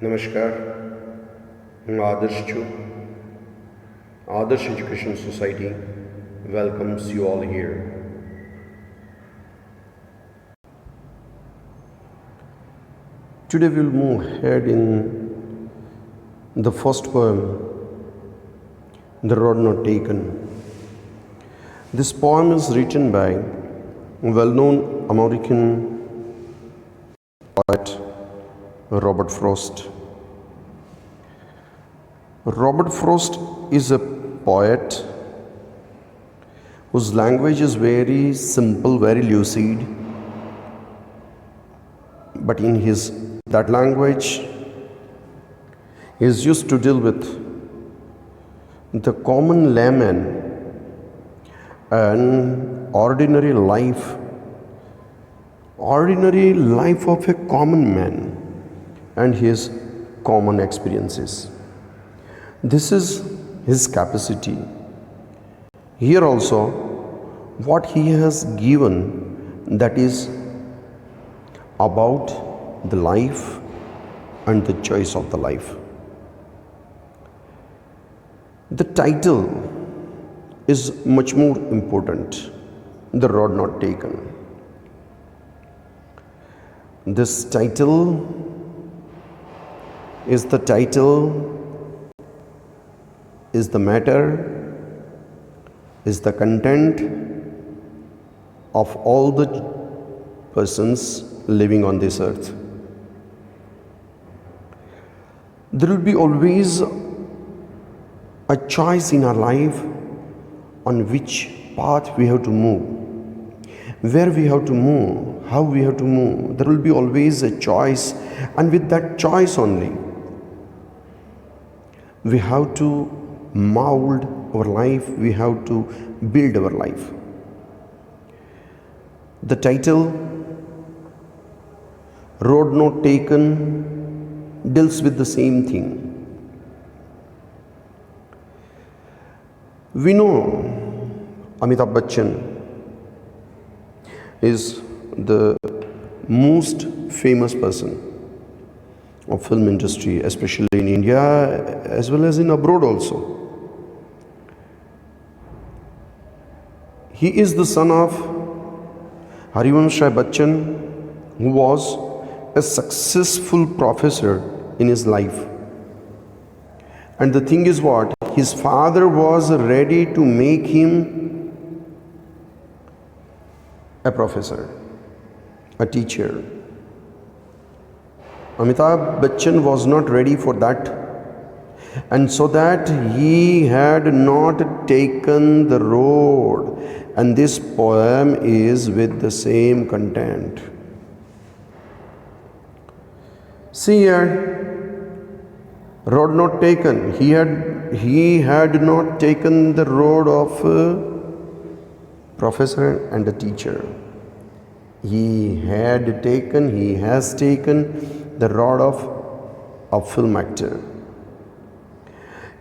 નમસ્કાર, હું આદર્શ છું. Adarsh Education Society welcomes you all here. Today we'll move ahead in the first poem, The Road Not Taken. This poem is written by a well-known American poet, Robert Frost. Robert Frost is a poet whose language is very simple, very lucid, but in that language he is used to deal with the common layman and ordinary life of a common man and his common experiences. This is his capacity. Here also, what he has given, that is about the life and the choice of the life. The title is much more important, The Road Not Taken. This title is the matter, is the content of all the persons living on this earth. There will be always a choice in our life on which path we have to move, where we have to move, how we have to move. There will be always a choice, and with that choice only, we have to mold our life, we have to build our life. The title, Road Not Taken, deals with the same thing. We know Amitabh Bachchan is the most famous person of film industry, especially in India as well as in abroad also. He is the son of Harivansh Rai Bachchan, who was a successful professor in his life. And the thing is what? His father was ready to make him a professor, a teacher. Amitabh Bachchan was not ready for that, and so that he had not taken the road. And this poem is with the same content. See here, road not taken. He had not taken the road of a professor and a teacher. He has taken the road of a film actor.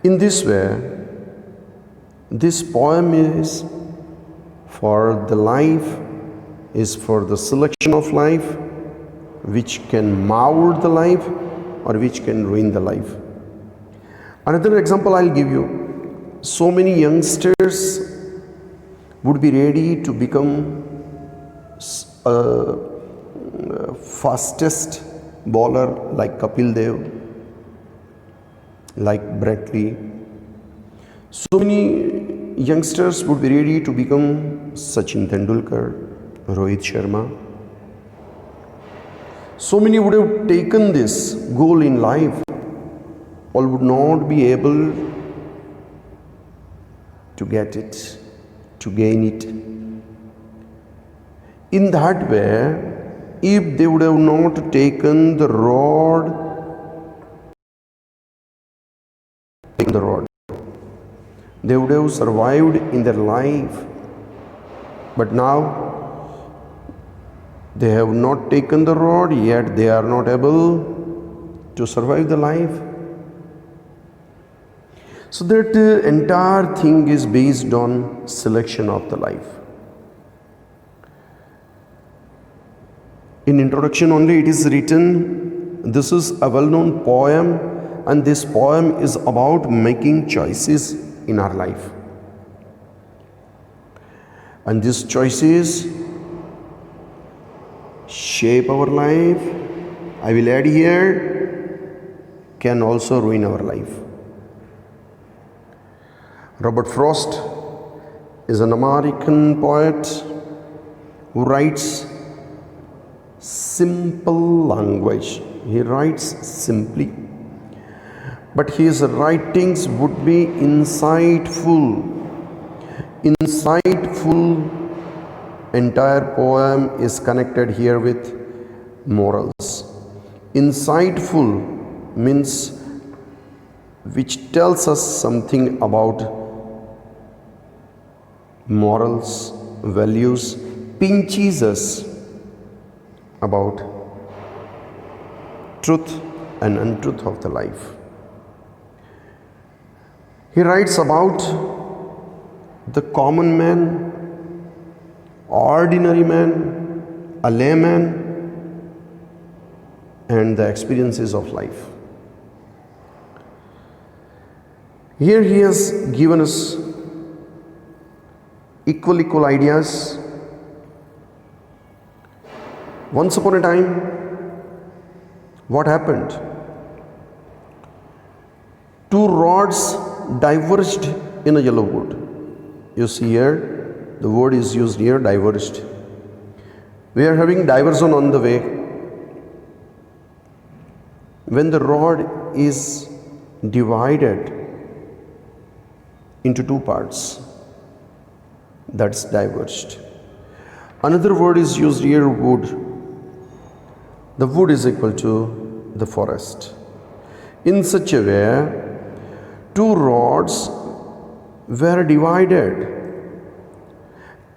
In this way, this poem is for the life, is for the selection of life, which can mold the life or which can ruin the life. Another example I'll give you. So many youngsters would be ready to become fastest bowler like Kapil Dev, like Brett Lee. So many youngsters would be ready to become Sachin Tendulkar, Rohit Sharma. So many would have taken this goal in life, all would not be able to get it, to gain it. In that way, if they would have not taken the road, they would have survived in their life. But now they have not taken the road, yet they are not able to survive the life. So that entire thing is based on selection of the life. In introduction only it is written this is a well-known poem, and this poem is about making choices in our life. And these choices shape our life. I will add here, can also ruin our life. Robert Frost is an American poet who writes simple language. He writes simply, but his writings would be insightful. Entire poem is connected here with morals. Insightful means which tells us something about morals, values, pinches us about truth and untruth of the life. He writes about the common man, ordinary man, a layman, and the experiences of life. Here he has given us equal ideas. Once upon a time, what happened? Two rods diverged in a yellow wood. You see here, the word is used here, diverged. We are having diversion on the way. When the rod is divided into two parts, that's diverged. Another word is used here, wood. The wood is equal to the forest. In such a way, two rods were divided,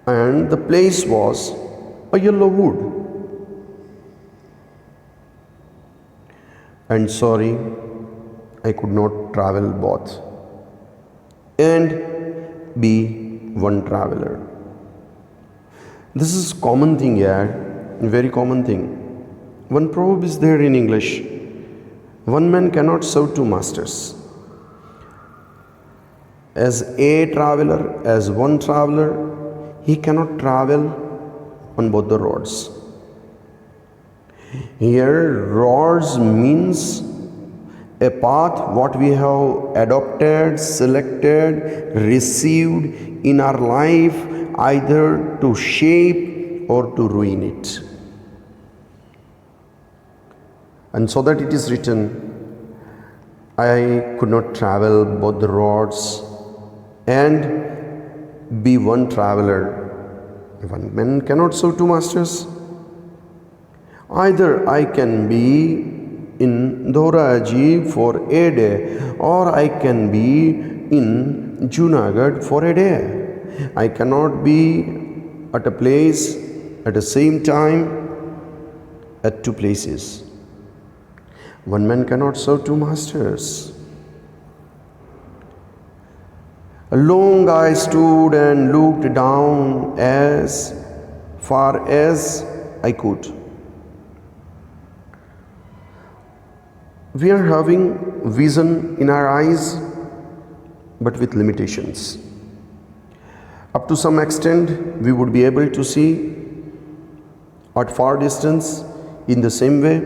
and the place was a yellow wood. And sorry, I could not travel both and be one traveler. This is common thing here, very common thing. One proverb is there in English: one man cannot serve two masters. As a traveler, as one traveler, he cannot travel on both the roads. Here, roads means a path what we have adopted, selected, received in our life, either to shape or to ruin it. And so that it is written, I could not travel both the roads and be one traveler. One man cannot serve two masters. Either I can be in Dhoraji for a day, or I can be in Junagadh for a day. I cannot be at a place at the same time at two places. One man cannot serve two masters. Long I stood and looked down as far as I could. We are having vision in our eyes, but with limitations. Up to some extent, we would be able to see at far distance. In the same way,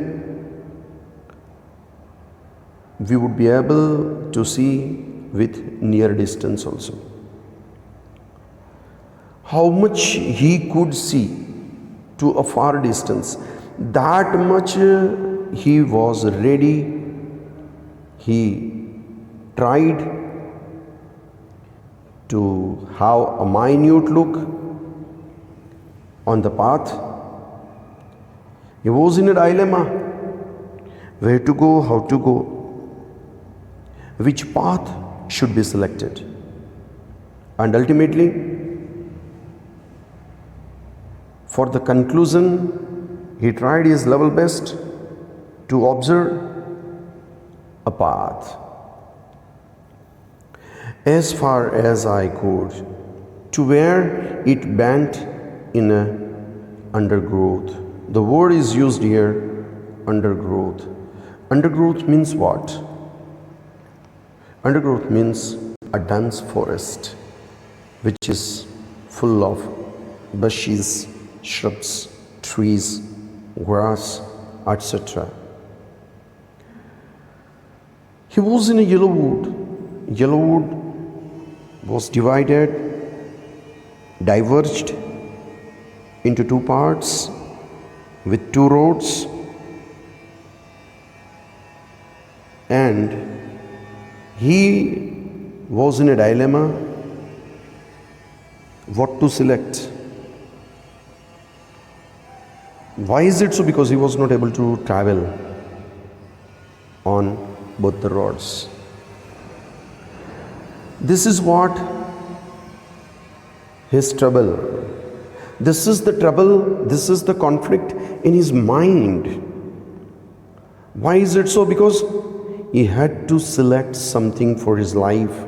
we would be able to see with near distance also. How much he could see to a far distance, that much he was ready. He tried to have a minute look on the path. He was in a dilemma: where to go, how to go, which path should be selected. And ultimately, for the conclusion, he tried his level best to observe a path as far as I could, to where it bent in a undergrowth. The word is used here, undergrowth. Undergrowth means what? Undergrowth means a dense forest which is full of bushes, shrubs, trees, grass, etc. He was in a yellow wood. Yellow wood was diverged into two parts with two roads, and he was in a dilemma what to select. Why is it so? Because he was not able to travel on both the roads. This is what his trouble. This is the trouble, this is the conflict in his mind. Why is it so? Because he had to select something for his life.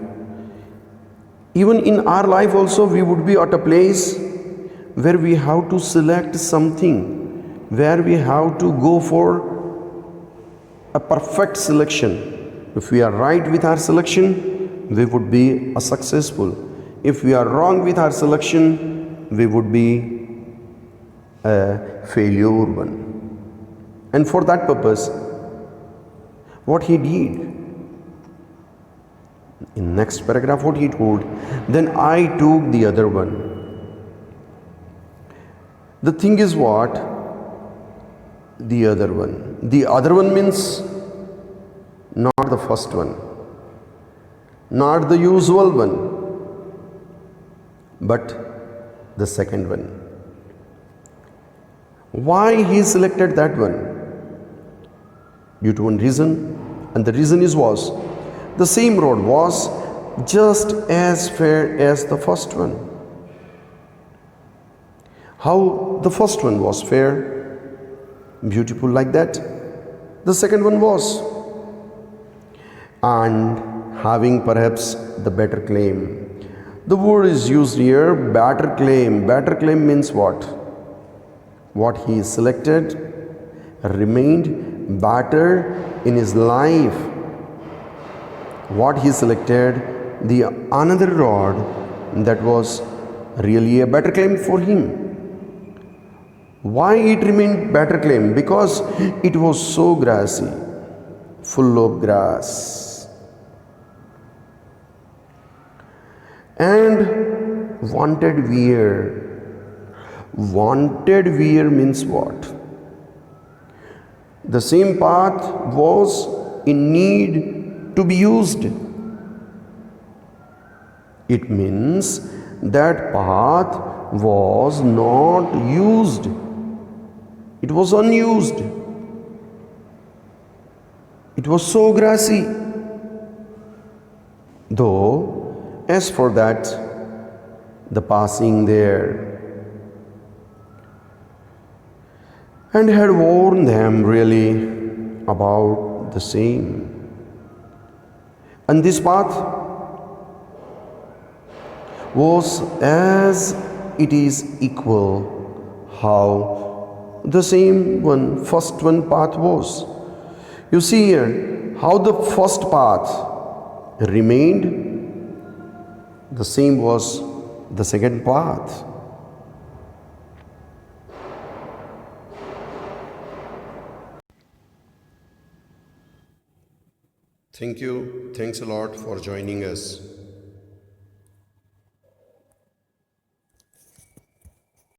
Even in our life also, we would be at a place where we have to select something, where we have to go for a perfect selection. If we are right with our selection, we would be a successful. If we are wrong with our selection, we would be a failure one. And for that purpose, what he did, in next paragraph what he told, then I took the other one. The thing is what? The other one. The other one means not the first one, not the usual one, but the second one. Why he selected that one? Due to one reason, and the reason was the same road was just as fair as the first one. How the first one was fair, beautiful like that, the second one was, and having perhaps the better claim. The word is used here, better claim. Better claim means what? What he selected remained better in his life. What he selected, the another rod, that was really a better claim for him. Why it remained better claim? Because it was so grassy, full of grass, and wanted wear. Wanted wear means what? The same path was in need to be used. It means that path was not used. It was unused. It was so grassy. Though, as for that, the passing there, and had warned them really about the same. And this path was as it is equal how the same one, first one path was. You see here how the first path remained, the same was the second path. Thank you. Thanks a lot for joining us.